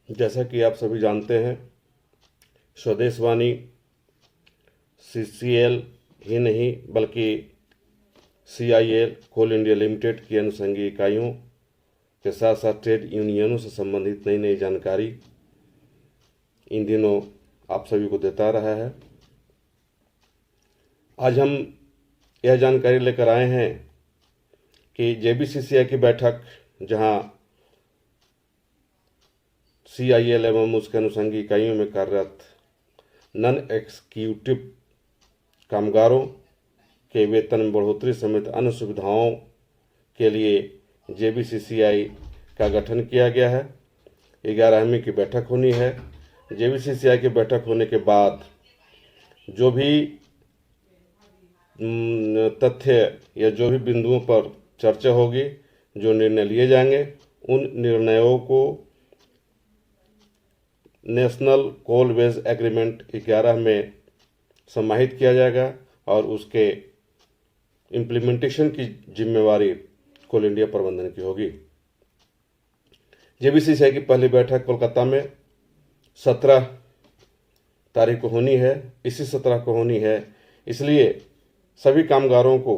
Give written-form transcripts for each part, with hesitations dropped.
जैसा कि आप सभी जानते हैं, स्वदेशवाणी CCL ही नहीं बल्कि CIL कोल इंडिया लिमिटेड की अनुषंगी इकाइयों के साथ साथ ट्रेड यूनियनों से संबंधित नई नई जानकारी इन दिनों आप सभी को देता रहा है। आज हम यह जानकारी लेकर आए हैं कि JBCCI की बैठक, जहां CIL एवं उसके अनुषंगी इकाइयों में कार्यरत नॉन एग्जीक्यूटिव कामगारों के वेतन में बढ़ोतरी समेत अन्य सुविधाओं के लिए JBCCI का गठन किया गया है। 11वीं की बैठक होनी है। JBCCI की बैठक होने के बाद जो भी तथ्य या जो भी बिंदुओं पर चर्चा होगी, जो निर्णय लिए जाएंगे, उन निर्णयों को नेशनल कोल वेज एग्रीमेंट 11 में समाहित किया जाएगा और उसके इम्प्लीमेंटेशन की जिम्मेवारी कोल इंडिया प्रबंधन की होगी। JBCCI की पहली बैठक कोलकाता में 17 तारीख को होनी है। इसी 17 को होनी है, इसलिए सभी कामगारों को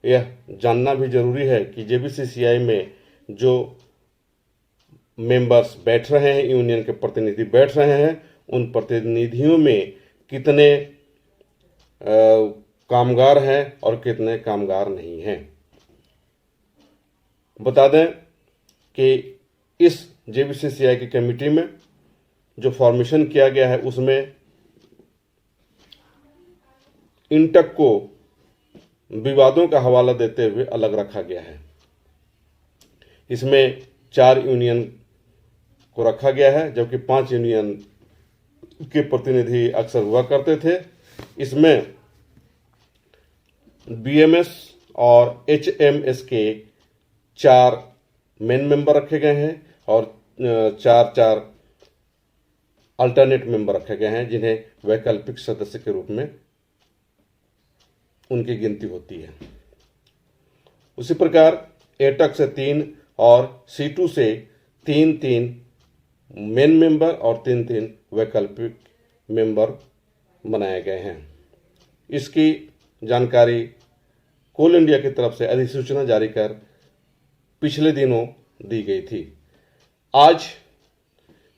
यह जानना भी जरूरी है कि JBCCI में जो मेंबर्स बैठ रहे हैं, यूनियन के प्रतिनिधि बैठ रहे हैं, उन प्रतिनिधियों में कितने कामगार हैं और कितने कामगार नहीं हैं। बता दें कि इस JBCCI की कमेटी में जो फॉर्मेशन किया गया है, उसमें इंटक को विवादों का हवाला देते हुए अलग रखा गया है। इसमें 4 यूनियन को रखा गया है, जबकि 5 यूनियन के प्रतिनिधि अक्सर हुआ करते थे। इसमें BMS और HMS के 4 मेन मेंबर रखे गए हैं और 4 अल्टरनेट मेंबर रखे गए हैं, जिन्हें वैकल्पिक सदस्य के रूप में उनकी गिनती होती है। उसी प्रकार एटक से 3 और C2 से 3 मेन मेंबर और 3 वैकल्पिक मेंबर बनाए गए हैं। इसकी जानकारी कोल इंडिया की तरफ से अधिसूचना जारी कर पिछले दिनों दी गई थी। आज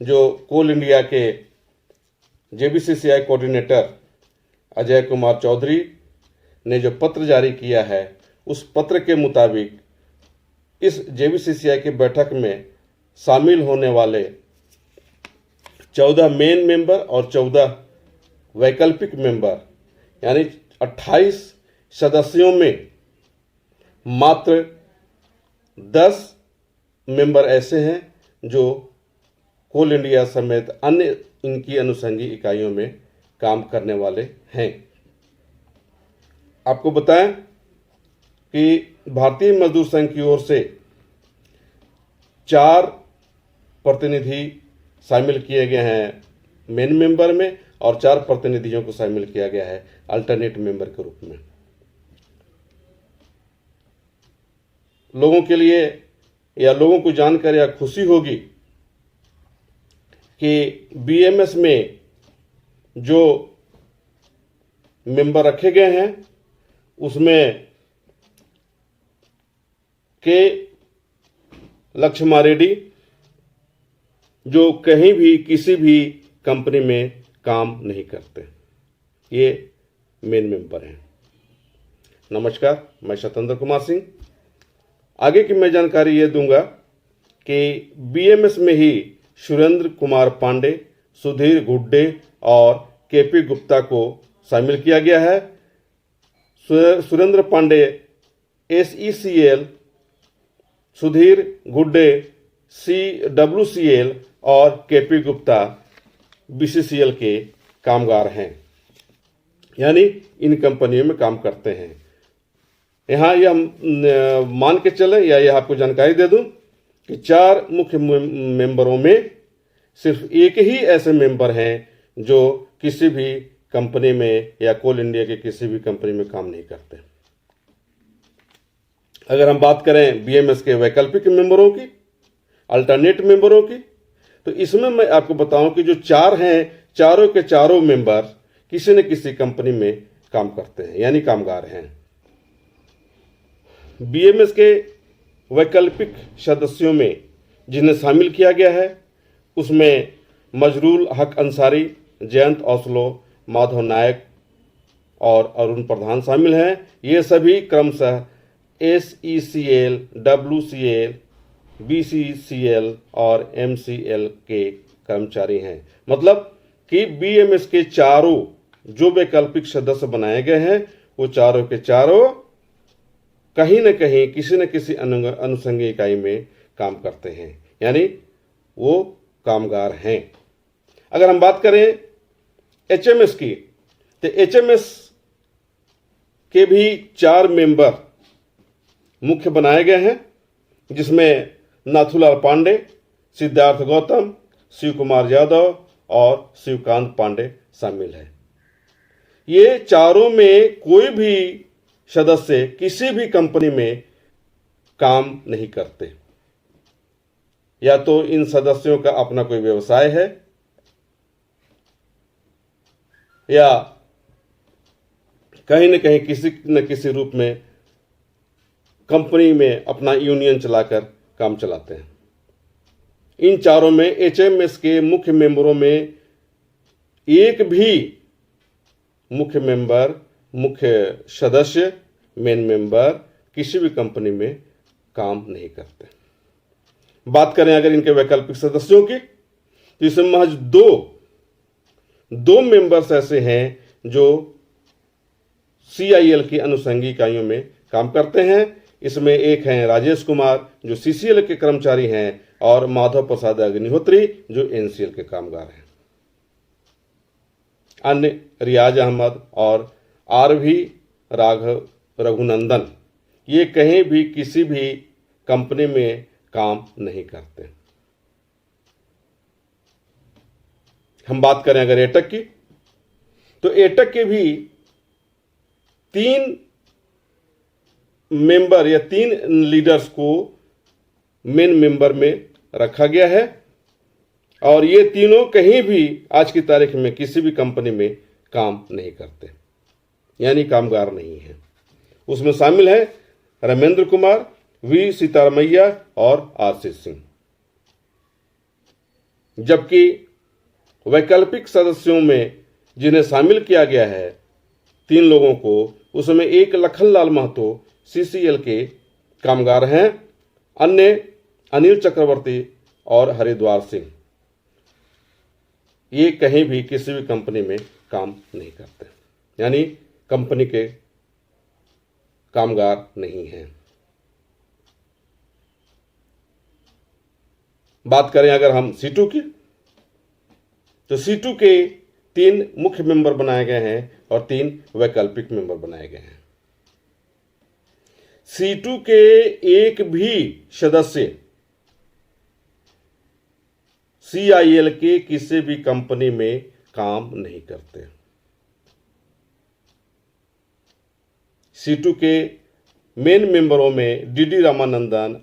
जो कोल इंडिया के JBCCI कोऑर्डिनेटर अजय कुमार चौधरी ने जो पत्र जारी किया है, उस पत्र के मुताबिक इस JBCCI की बैठक में शामिल होने वाले 14 मेन मेंबर और 14 वैकल्पिक मेंबर, यानी 28 सदस्यों में मात्र 10 मेंबर ऐसे हैं जो कोल इंडिया समेत अन्य इनकी अनुषंगी इकाइयों में काम करने वाले हैं। आपको बताएं कि भारतीय मजदूर संघ की ओर से 4 प्रतिनिधि शामिल किए गए हैं मेन मेंबर में और 4 प्रतिनिधियों को शामिल किया गया है अल्टरनेट मेंबर के रूप में। लोगों के लिए या लोगों को जानकर यह खुशी होगी कि BMS में जो मेंबर रखे गए हैं, उसमें के लक्ष्मा रेड्डी, जो कहीं भी किसी भी कंपनी में काम नहीं करते, ये मेन मेंबर हैं। नमस्कार, मैं सत्येंद्र कुमार सिंह। आगे की मैं जानकारी ये दूंगा कि BMS में ही सुरेंद्र कुमार पांडे, सुधीर गुड्डे और KP गुप्ता को शामिल किया गया है। सुरेंद्र पांडे SECL, सुधीर गुड्डे CWCL और KP गुप्ता BCCL के कामगार हैं, यानी इन कंपनियों में काम करते हैं। यहाँ यह मान के चले या यह आपको जानकारी दे दूं कि 4 मुख्य मेंबरों में सिर्फ एक ही ऐसे मेंबर हैं जो किसी भी कंपनी में या कोल इंडिया के किसी भी कंपनी में काम नहीं करते। अगर हम बात करें BMS के वैकल्पिक मेंबरों की, अल्टरनेट मेंबरों की, तो इसमें मैं आपको बताऊं कि जो चार हैं, चारों के चारों मेंबर किसी न किसी कंपनी में काम करते हैं, यानी कामगार हैं। बीएमएस के वैकल्पिक सदस्यों में जिन्हें शामिल किया गया है उसमें मजरूल हक अंसारी, जयंत ओस्लो, माधव नायक और अरुण प्रधान शामिल हैं। ये सभी क्रमशः SECL, WCL, BCCL और MCL के कर्मचारी हैं। मतलब कि बीएमएस के चारों जो वैकल्पिक सदस्य बनाए गए हैं वो चारों के चारों कहीं न कहीं किसी न किसी अनुषंगी इकाई में काम करते हैं, यानी वो कामगार हैं। अगर हम बात करें HMS की, तो HMS के भी 4 मेंबर मुख्य बनाए गए हैं, जिसमें नाथूलाल पांडे, सिद्धार्थ गौतम, शिव कुमार यादव और शिवकांत पांडे शामिल हैं। ये चारों में कोई भी सदस्य किसी भी कंपनी में काम नहीं करते। या तो इन सदस्यों का अपना कोई व्यवसाय है या कहीं न कहीं किसी न किसी रूप में कंपनी में अपना यूनियन चलाकर काम चलाते हैं। इन चारों में HMS के मुख्य मेंबरों में एक भी मुख्य सदस्य, मेन मेंबर किसी भी कंपनी में काम नहीं करते। बात करें अगर इनके वैकल्पिक सदस्यों की, तो इसमें महज दो मेंबर्स ऐसे हैं जो CIL की अनुषंगी इकाइयों में काम करते हैं। इसमें एक हैं राजेश कुमार जो CCL के कर्मचारी हैं और माधव प्रसाद अग्निहोत्री जो NCL के कामगार हैं। अन्य रियाज अहमद और RV राघव रघुनंदन ये कहीं भी किसी भी कंपनी में काम नहीं करते। हम बात करें अगर एटक की, तो एटक के भी 3 मेंबर या 3 लीडर्स को मेन मेंबर में रखा गया है और ये तीनों कहीं भी आज की तारीख में किसी भी कंपनी में काम नहीं करते, यानी कामगार नहीं है। उसमें शामिल है रमेंद्र कुमार, V सीतारमैया और आशीष सिंह। जबकि वैकल्पिक सदस्यों में जिन्हें शामिल किया गया है 3 लोगों को, उसमें एक लखनलाल महतो CCL के कामगार हैं, अन्य अनिल चक्रवर्ती और हरिद्वार सिंह ये कहीं भी किसी भी कंपनी में काम नहीं करते, यानी कंपनी के कामगार नहीं हैं। बात करें अगर हम C2 की, तो C2 के 3 मुख्य मेंबर बनाए गए हैं और 3 वैकल्पिक मेंबर बनाए गए हैं। C2 के एक भी सदस्य CIL के किसी भी कंपनी में काम नहीं करते। C2 के मेन मेंबरों में DD रामानंदन,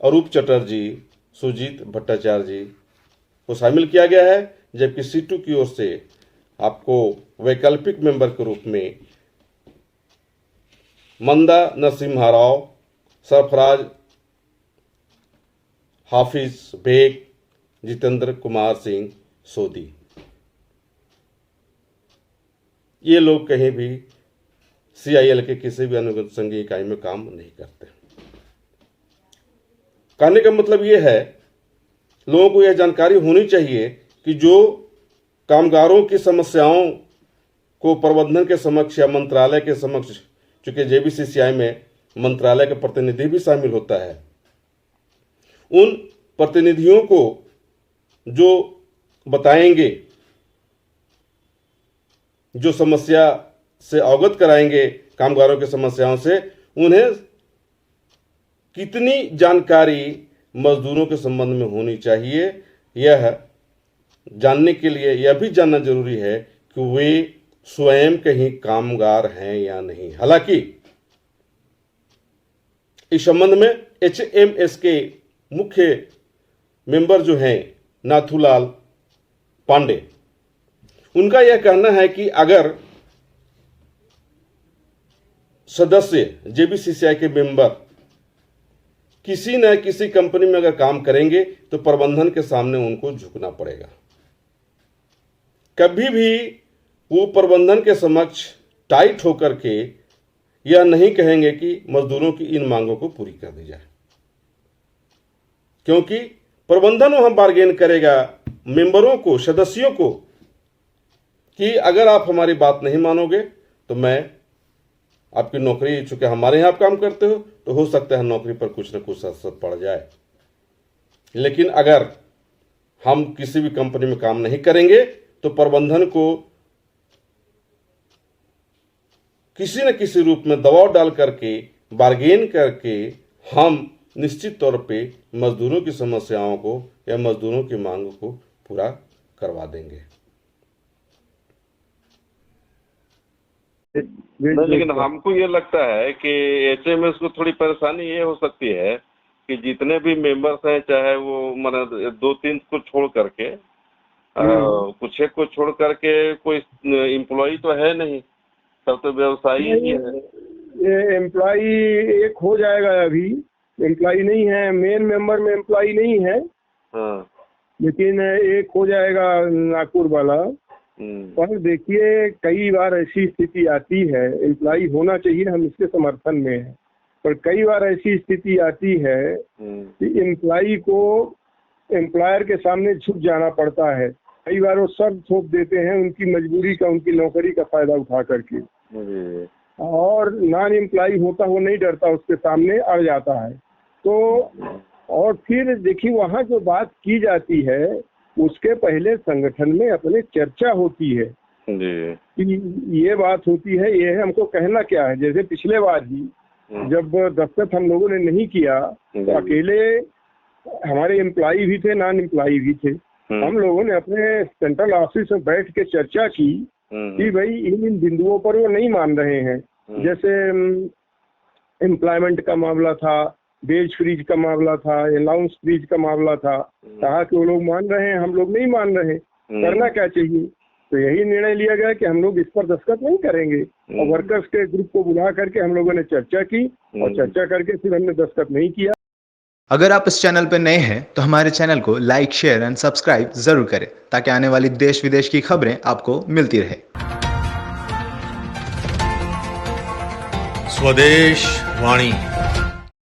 अरूप चटर्जी, सुजीत भट्टाचार्य जी को शामिल किया गया है। जबकि C2 की ओर से आपको वैकल्पिक मेंबर के रूप में मंदा नरसिम्हा राव, सरफराज हाफिज बेग, जितेंद्र कुमार सिंह सोदी ये लोग कहीं भी CIL के किसी भी अनुषंगी इकाई में काम नहीं करते। कहने का मतलब ये है, लोगों को यह जानकारी होनी चाहिए कि जो कामगारों की समस्याओं को प्रबंधन के समक्ष या मंत्रालय के समक्ष, चूंकि JBCCI में मंत्रालय का प्रतिनिधि भी शामिल होता है, उन प्रतिनिधियों को जो बताएंगे, जो समस्या से अवगत कराएंगे कामगारों की समस्याओं से, उन्हें कितनी जानकारी मजदूरों के संबंध में होनी चाहिए, यह जानने के लिए यह भी जानना जरूरी है कि वे स्वयं कहीं कामगार हैं या नहीं। हालांकि इस संबंध में HMS के मुख्य मेंबर जो हैं नाथूलाल पांडे, उनका यह कहना है कि अगर सदस्य जेबीसीसीआई के मेंबर किसी न किसी कंपनी में अगर काम करेंगे तो प्रबंधन के सामने उनको झुकना पड़ेगा। कभी भी वो प्रबंधन के समक्ष टाइट होकर के यह नहीं कहेंगे कि मजदूरों की इन मांगों को पूरी कर दी जाए, क्योंकि प्रबंधन वहां बार्गेन करेगा मेंबरों को, सदस्यों को, कि अगर आप हमारी बात नहीं मानोगे तो मैं आपकी नौकरी, चूंकि हमारे यहाँ आप काम करते हो तो हो सकता है नौकरी पर कुछ न कुछ असर पड़ जाए, लेकिन अगर हम किसी भी कंपनी में काम नहीं करेंगे तो प्रबंधन को किसी न किसी रूप में दबाव डाल करके, बार्गेन करके हम निश्चित तौर पे मजदूरों की समस्याओं को या मजदूरों की मांगों को पूरा करवा देंगे। नहीं, लेकिन हमको ये लगता है कि एचएमएस को थोड़ी परेशानी ये हो सकती है कि जितने भी मेंबर्स हैं, चाहे वो मतलब 2-3 को छोड़ करके कुछ एक को छोड़ करके कोई एम्प्लॉय तो है नहीं, सब तो व्यवसायी ही है। ये एम्प्लॉई एक हो जाएगा, अभी एम्प्लॉई नहीं है, मेन मेंबर में एम्प्लॉई नहीं है। हाँ, लेकिन एक हो जाएगा नागपुर वाला। पर देखिए कई बार ऐसी स्थिति आती है, एम्प्लॉई होना चाहिए, हम इसके समर्थन में हैं, पर कई बार ऐसी स्थिति आती है कि एम्प्लॉई को एम्प्लॉयर के सामने झुक जाना पड़ता है। कई बार वो सब थोप देते हैं उनकी मजबूरी का, उनकी नौकरी का फायदा उठा करके, और नॉन एम्प्लॉई होता वो नहीं डरता, उसके सामने अड़ जाता है। तो और फिर देखिए वहाँ जो बात की जाती है उसके पहले संगठन में अपने चर्चा होती है कि ये बात होती है, ये है, हमको कहना क्या है। जैसे पिछले बार ही जब दस्तखत हम लोगों ने नहीं किया तो अकेले हमारे एम्प्लॉई भी थे, नॉन एम्प्लॉई भी थे, हम लोगों ने अपने सेंट्रल ऑफिस में बैठ के चर्चा की कि भाई इन बिंदुओं पर वो नहीं मान रहे हैं। जैसे एम्प्लॉयमेंट का मामला था, वेज फ्रीज का मामला था, अलाउंस फ्रीज का मामला था, कहा कि वो लोग मान रहे हैं, हम लोग नहीं मान रहे, करना क्या चाहिए। तो यही निर्णय लिया गया कि हम लोग इस पर दस्तखत नहीं करेंगे, और वर्कर्स के ग्रुप को बुला करके हम लोगों ने चर्चा की, और चर्चा करके फिर हमने दस्तखत नहीं किया। अगर आप इस चैनल पर नए हैं तो हमारे चैनल को लाइक, शेयर एंड सब्सक्राइब जरूर करें ताकि आने वाली देश विदेश की खबरें आपको मिलती रहे। स्वदेश वाणी।